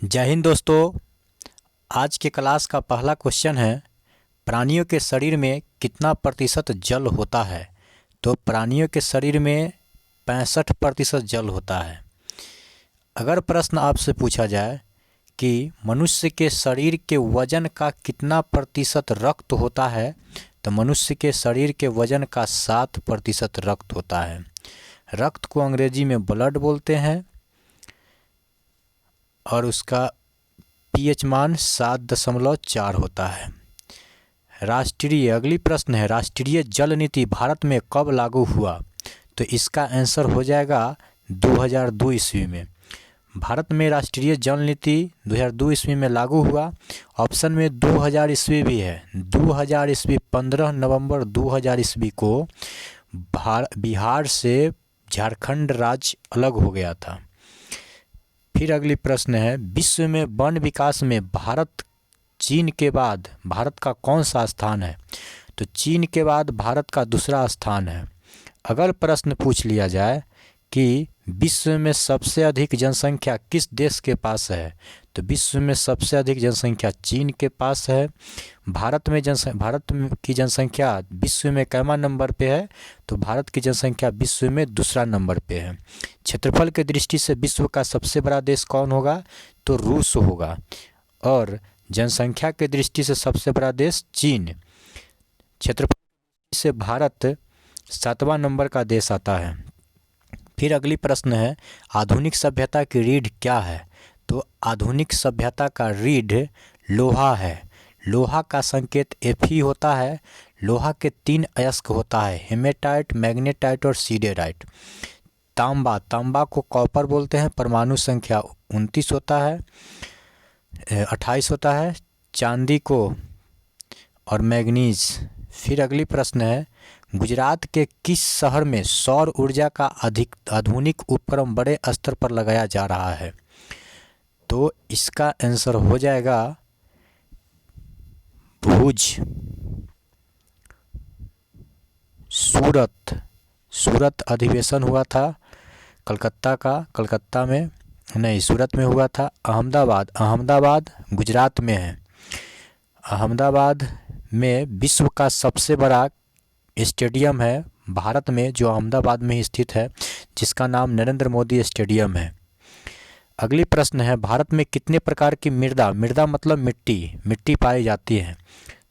जय हिंद दोस्तों। आज के क्लास का पहला क्वेश्चन है, प्राणियों के शरीर में कितना प्रतिशत जल होता है। तो प्राणियों के शरीर में 65% जल होता है। अगर प्रश्न आपसे पूछा जाए कि मनुष्य के शरीर के वजन का कितना प्रतिशत रक्त होता है, तो मनुष्य के शरीर के वजन का 7% रक्त होता है। रक्त को अंग्रेजी में ब्लड बोलते हैं और उसका पीएच मान 7.4 होता है। अगली प्रश्न है, राष्ट्रीय जल नीति भारत में कब लागू हुआ। तो इसका आंसर हो जाएगा 2002 ईस्वी में। भारत में राष्ट्रीय जल नीति 2002 ईस्वी में लागू हुआ। ऑप्शन में 2000 ईस्वी भी है। 2000 ईस्वी 15 नवंबर 2000 ईस्वी को बिहार से झारखंड राज्य अलग हो गया था। फिर अगली प्रश्न है, विश्व में वन विकास में भारत चीन के बाद भारत का कौन सा स्थान है। तो चीन के बाद भारत का दूसरा स्थान है। अगर प्रश्न पूछ लिया जाए कि विश्व में सबसे अधिक जनसंख्या किस देश के पास है, तो विश्व में सबसे अधिक जनसंख्या चीन के पास है। भारत की जनसंख्या विश्व में कैमा नंबर पे है, तो भारत की जनसंख्या विश्व में दूसरा नंबर पे है। क्षेत्रफल के दृष्टि से विश्व का सबसे बड़ा देश कौन होगा, तो रूस होगा। और जनसंख्या के दृष्टि से सबसे बड़ा देश चीन। क्षेत्रफल से भारत 7वां नंबर का देश आता है। फिर अगली प्रश्न है, आधुनिक सभ्यता की रीढ़ क्या है। तो आधुनिक सभ्यता का रीढ़ लोहा है। लोहा का संकेत Fe होता है। लोहा के 3 अयस्क होता है, हेमेटाइट, मैग्नेटाइट और सीडेराइट। तांबा को कॉपर बोलते हैं। परमाणु संख्या 29 होता है, 28 होता है। चांदी को और मैग्नीज। फिर अगली प्रश्न है, गुजरात के किस शहर में सौर ऊर्जा का आधुनिक उपक्रम बड़े स्तर पर लगाया जा रहा है। तो इसका आंसर हो जाएगा भुज। सूरत अधिवेशन हुआ था सूरत में हुआ था। अहमदाबाद गुजरात में है। अहमदाबाद में विश्व का सबसे बड़ा स्टेडियम है भारत में, जो अहमदाबाद में ही स्थित है, जिसका नाम नरेंद्र मोदी स्टेडियम है। अगली प्रश्न है, भारत में कितने प्रकार की मृदा मतलब मिट्टी पाई जाती है।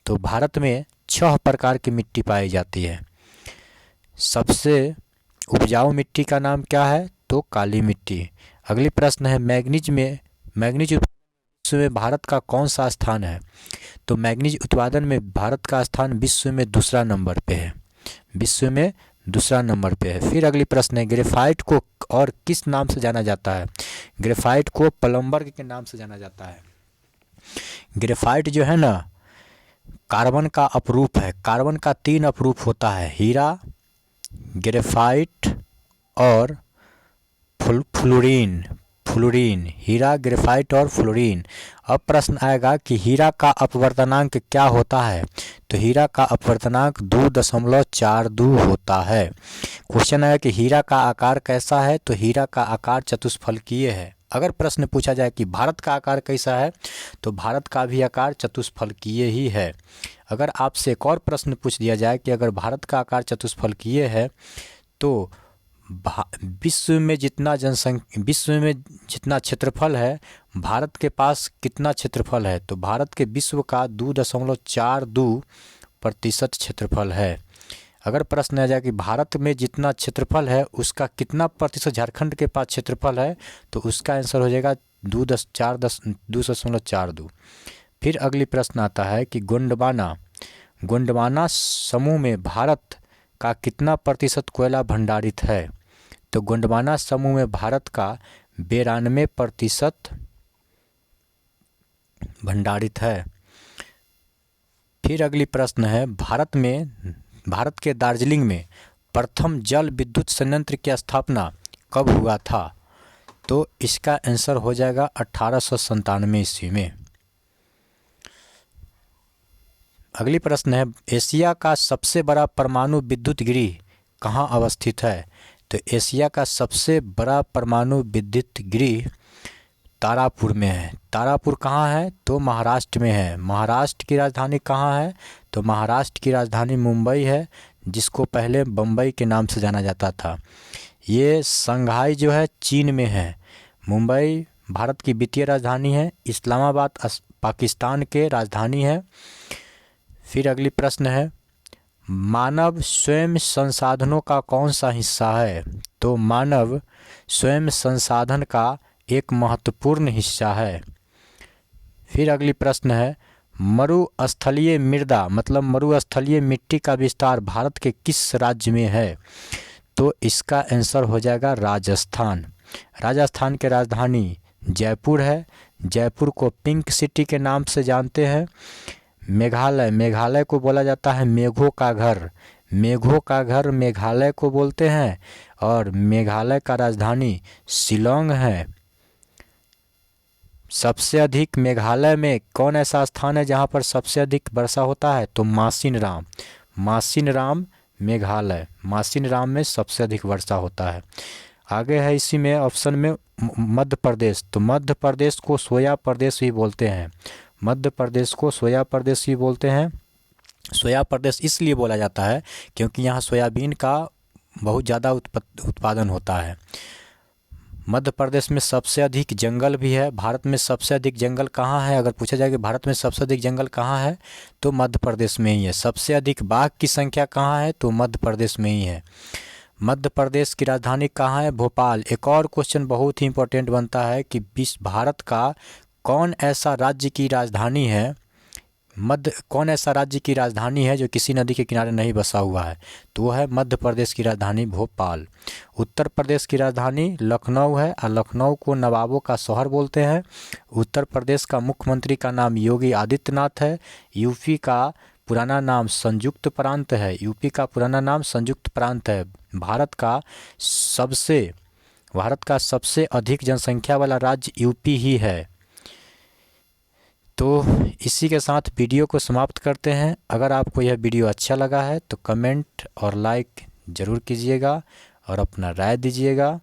तो भारत में 6 प्रकार की मिट्टी पाई जाती है। सबसे उपजाऊ मिट्टी का नाम क्या है, तो काली मिट्टी। अगली प्रश्न है, मैग्नीज विश्व में भारत का कौन सा स्थान है। तो मैग्नीज उत्पादन में भारत का स्थान विश्व में दूसरा नंबर पे है। फिर अगली प्रश्न है, ग्रेफाइट को और किस नाम से जाना जाता है। ग्रेफाइट को प्लम्बर के नाम से जाना जाता है। ग्रेफाइट जो है ना, कार्बन का अपरूप है। कार्बन का 3 अपरूप होता है, हीरा, ग्रेफाइट और फ्लोरीन। हीरा, ग्रेफाइट और फ्लोरीन। अब प्रश्न आएगा कि हीरा का अपवर्तनांक क्या होता है। तो हीरा का अपवर्तनांक 2.42 होता है। क्वेश्चन है कि हीरा का आकार कैसा है। तो हीरा का आकार चतुष्फलकीय है। अगर प्रश्न पूछा जाए कि भारत का आकार कैसा है, तो भारत का भी आकार चतुष्फलकीय ही है। अगर आपसे एक और प्रश्न पूछ दिया जाए कि अगर भारत का आकार चतुष्फलकीय है, तो विश्व में जितना क्षेत्रफल है, भारत के पास कितना क्षेत्रफल है। तो भारत के विश्व का 2.42% क्षेत्रफल है। अगर प्रश्न आ जाए कि भारत में जितना क्षेत्रफल है उसका कितना प्रतिशत झारखंड के पास क्षेत्रफल है, तो उसका आंसर हो जाएगा 2.42। फिर अगली प्रश्न आता है कि गोंडवाना समूह में भारत का कितना प्रतिशत कोयला भंडारित है। तो गोंडवाना समूह में भारत का 92% भंडारित है। फिर अगली प्रश्न है, भारत के दार्जिलिंग में प्रथम जल विद्युत संयंत्र की स्थापना कब हुआ था। तो इसका आंसर हो जाएगा 1897 ईस्वी में। अगली प्रश्न है, एशिया का सबसे बड़ा परमाणु विद्युत गृह कहाँ अवस्थित है। तो एशिया का सबसे बड़ा परमाणु विद्युत गृह तारापुर में है। तारापुर कहाँ है? तो महाराष्ट्र में है। महाराष्ट्र की राजधानी कहाँ है? तो महाराष्ट्र की राजधानी मुंबई है, जिसको पहले बम्बई के नाम से जाना जाता था। ये शंघाई जो है चीन में है। मुंबई भारत की वित्तीय राजधानी है। इस्लामाबाद पाकिस्तान के राजधानी है। फिर अगली प्रश्न है, मानव स्वयं संसाधनों का कौन सा हिस्सा है? तो मानव स्वयं संसाधन का एक महत्वपूर्ण हिस्सा है। फिर अगली प्रश्न है, मरुस्थलीय मृदा मतलब मरुस्थलीय मिट्टी का विस्तार भारत के किस राज्य में है? तो इसका आंसर हो जाएगा राजस्थान। राजस्थान की राजधानी जयपुर है। जयपुर को पिंक सिटी के नाम से जानते हैं। मेघालय को बोला जाता है मेघों का घर। मेघों का घर मेघालय को बोलते हैं। और मेघालय का राजधानी शिलोंग है। सबसे अधिक मेघालय में कौन ऐसा स्थान है जहां पर सबसे अधिक वर्षा होता है? तो मासिनराम। मासिनराम मेघालय, मासिनराम में सबसे अधिक वर्षा होता है। आगे है इसी में ऑप्शन में मध्य प्रदेश। तो मध्य प्रदेश को सोया प्रदेश भी बोलते हैं। मध्य प्रदेश को सोया प्रदेश भी बोलते हैं। सोया प्रदेश इसलिए बोला जाता है क्योंकि यहाँ सोयाबीन का बहुत ज़्यादा उत्पादन होता है। मध्य प्रदेश में सबसे अधिक जंगल भी है। भारत में सबसे अधिक जंगल कहाँ है? अगर पूछा जाए कि भारत में सबसे अधिक जंगल कहाँ है, तो मध्य प्रदेश में ही है। सबसे अधिक बाघ की संख्या कहाँ है? तो मध्य प्रदेश में ही है। मध्य प्रदेश की राजधानी कहाँ है? भोपाल। एक और क्वेश्चन बहुत ही इंपॉर्टेंट बनता है कि भारत का कौन ऐसा राज्य की राजधानी है, कौन ऐसा राज्य की राजधानी है जो किसी नदी के किनारे नहीं बसा हुआ है? तो वो है मध्य प्रदेश की राजधानी भोपाल। उत्तर प्रदेश की राजधानी लखनऊ है और लखनऊ को नवाबों का शहर बोलते हैं। उत्तर प्रदेश का मुख्यमंत्री का नाम योगी आदित्यनाथ है। यूपी का पुराना नाम संयुक्त प्रांत है। यूपी का पुराना नाम संयुक्त प्रांत है। भारत का सबसे अधिक जनसंख्या वाला राज्य यूपी ही है। तो इसी के साथ वीडियो को समाप्त करते हैं। अगर आपको यह वीडियो अच्छा लगा है तो कमेंट और लाइक ज़रूर कीजिएगा और अपना राय दीजिएगा।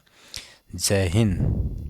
जय हिंद।